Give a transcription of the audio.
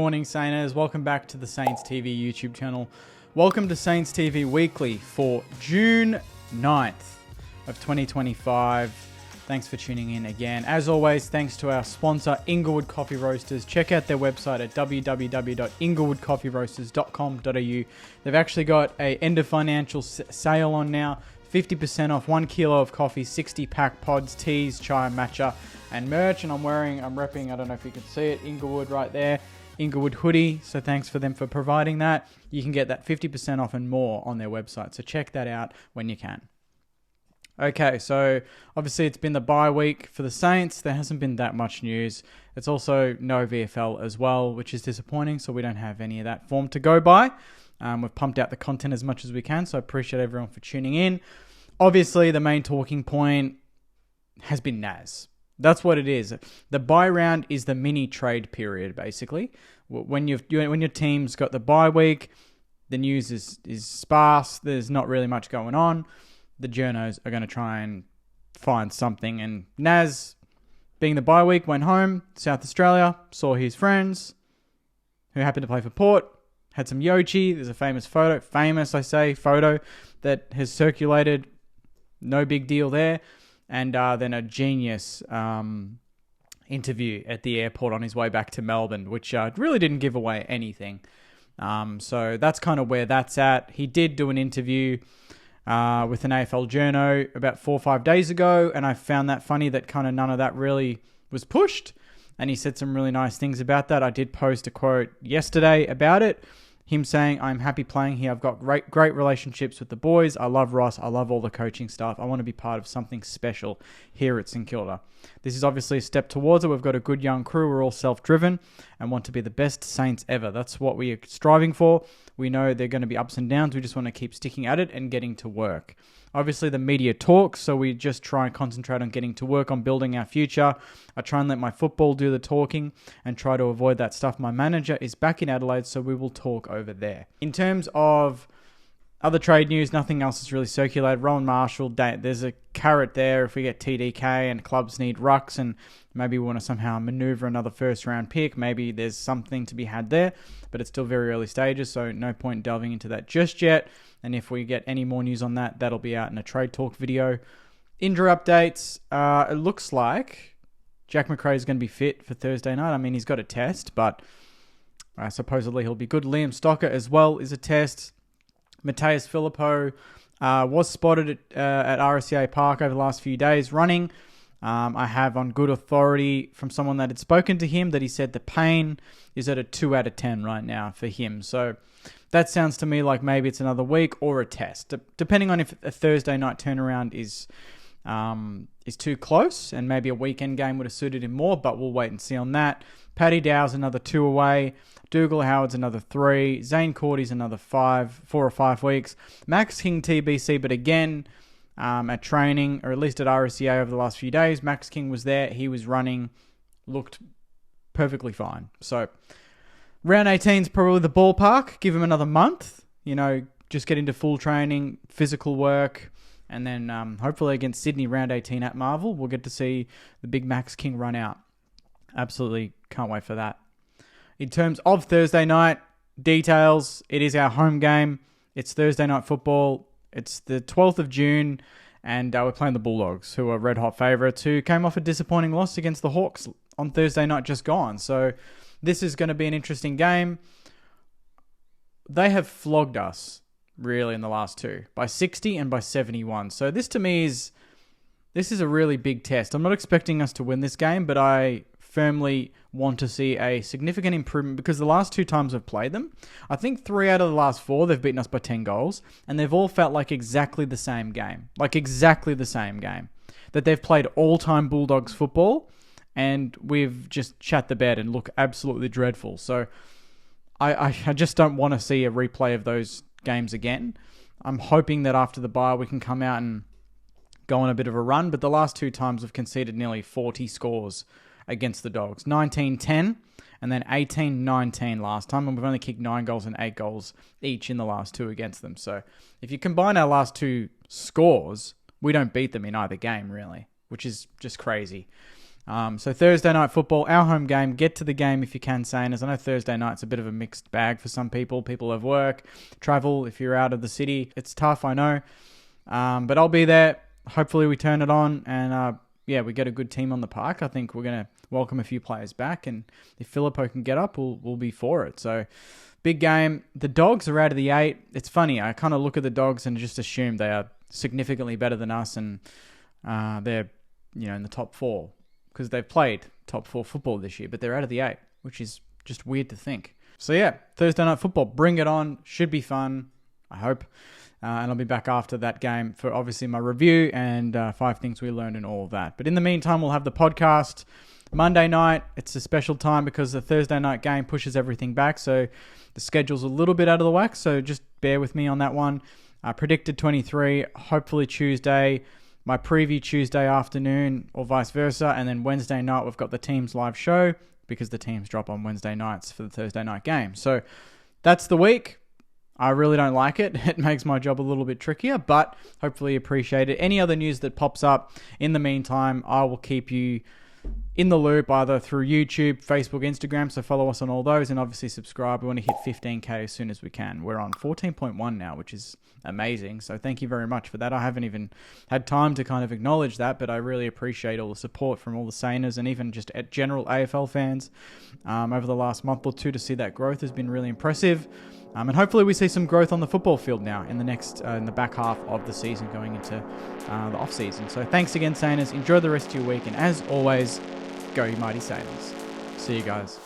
morning, Sainers. Welcome back to the Saints TV YouTube channel. Welcome to Saints TV Weekly for June 9th of 2025. Thanks for tuning in again. As always, thanks to our sponsor, Inglewood Coffee Roasters. Check out their website at www.inglewoodcoffeeroasters.com.au. They've actually got a end of financial sale on now. 50% off 1 kilo of coffee, 60 pack pods, teas, chai, matcha, and merch. And I'm repping, I don't know if you can see it, Inglewood right there, Inglewood hoodie. So thanks for them for providing that. You can get that 50% off and more on their website. So check that out when you can. Okay, so obviously it's been the bye week for the Saints. There hasn't been that much news. It's also no VFL as well, which is disappointing. So we don't have any of that form to go by. We've pumped out the content as much as we can, so I appreciate everyone for tuning in. Obviously, the main talking point has been Naz. That's what it is. The bye round is the mini trade period, basically. When your team's got the bye week, the news is sparse. There's not really much going on. The journos are going to try and find something. And Naz, being the bye week, went home, South Australia, saw his friends who happened to play for Port. Had some Yochi. There's a famous photo that has circulated. No big deal there. And then a genius interview at the airport on his way back to Melbourne, which really didn't give away anything. So that's kind of where that's at. He did do an interview with an AFL journo about 4 or 5 days ago, and I found that funny that kind of none of that really was pushed. And he said some really nice things about that. I did post a quote yesterday about it. Him saying, I'm happy playing here. I've got great relationships with the boys. I love Ross. I love all the coaching staff. I want to be part of something special here at St Kilda. This is obviously a step towards it. We've got a good young crew. We're all self-driven and want to be the best Saints ever. That's what we are striving for. We know they're going to be ups and downs. We just want to keep sticking at it and getting to work. Obviously, the media talks, so we just try and concentrate on getting to work on building our future. I try and let my football do the talking and try to avoid that stuff. My manager is back in Adelaide, so we will talk over there. In terms of other trade news, nothing else is really circulated. Rowan Marshall, there's a carrot there if we get TDK and clubs need rucks and maybe we want to somehow maneuver another first round pick. Maybe there's something to be had there, but it's still very early stages, so no point delving into that just yet. And if we get any more news on that, that'll be out in a trade talk video. Injury updates. It looks like Jack Macrae is going to be fit for Thursday night. I mean, he's got a test, but supposedly he'll be good. Liam Stocker as well is a test. Mateus Filippo was spotted at RSCA Park over the last few days running. I have on good authority from someone that had spoken to him that he said the pain is at a 2 out of 10 right now for him. So that sounds to me like maybe it's another week or a test, depending on if a Thursday night turnaround is too close, and maybe a weekend game would have suited him more, but we'll wait and see on that. Paddy Dow's another 2 away. Dougal Howard's another 3. Zane Cordy's another 4 or 5 weeks. Max King TBC, but again, at training, or at least at RSCA over the last few days, Max King was there. He was running, looked perfectly fine. So round 18 is probably the ballpark. Give him another month. Just get into full training, physical work, and then hopefully against Sydney, round 18 at Marvel, we'll get to see the big Max King run out. Absolutely can't wait for that. In terms of Thursday night details, it is our home game. It's Thursday night football. It's the 12th of June, and we're playing the Bulldogs, who are red-hot favourites, who came off a disappointing loss against the Hawks on Thursday night just gone. So this is going to be an interesting game. They have flogged us, really, in the last two, by 60 and by 71. So this, to me, is a really big test. I'm not expecting us to win this game, but I firmly want to see a significant improvement because the last 2 times we've played them, I think 3 out of the last 4, they've beaten us by 10 goals, and they've all felt like exactly the same game. That they've played all-time Bulldogs football, and we've just shat the bed and look absolutely dreadful. So I just don't want to see a replay of those games again. I'm hoping that after the bye we can come out and go on a bit of a run, but the last 2 times we've conceded nearly 40 scores against the Dogs. 19-10 and then 18-19 last time, and we've only kicked 9 goals and 8 goals each in the last 2 against them. So if you combine our last 2 scores, we don't beat them in either game, really, which is just crazy. So Thursday night football, our home game. Get to the game if you can, Saners. I know Thursday night's a bit of a mixed bag for some people. People have work, travel. If you're out of the city, it's tough, I know. But I'll be there. Hopefully we turn it on and we get a good team on the park. I think we're going to welcome a few players back, and if Filippo can get up, we'll be for it. So big game. The Dogs are out of the 8. It's funny. I kind of look at the Dogs and just assume they are significantly better than us, and they're in the top 4 because they've played top 4 football this year, but they're out of the 8, which is just weird to think. So yeah, Thursday night football, bring it on. Should be fun, I hope. And I'll be back after that game for obviously my review and 5 things we learned and all of that. But in the meantime, we'll have the podcast Monday night. It's a special time because the Thursday night game pushes everything back. So the schedule's a little bit out of the whack. So just bear with me on that one. Predicted 23, hopefully Tuesday. My preview Tuesday afternoon or vice versa. And then Wednesday night, we've got the team's live show because the teams drop on Wednesday nights for the Thursday night game. So that's the week. I really don't like it. It makes my job a little bit trickier, but hopefully appreciate it. Any other news that pops up in the meantime, I will keep you in the loop either through YouTube, Facebook, Instagram. So follow us on all those and obviously subscribe. We want to hit 15K as soon as we can. We're on 14.1 now, which is amazing. So thank you very much for that. I haven't even had time to kind of acknowledge that, but I really appreciate all the support from all the Saners and even just at general AFL fans over the last month or two. To see that growth has been really impressive. And hopefully we see some growth on the football field now in the back half of the season going into the off season. So thanks again, Saners. Enjoy the rest of your week. And as always, go you mighty Saners. See you guys.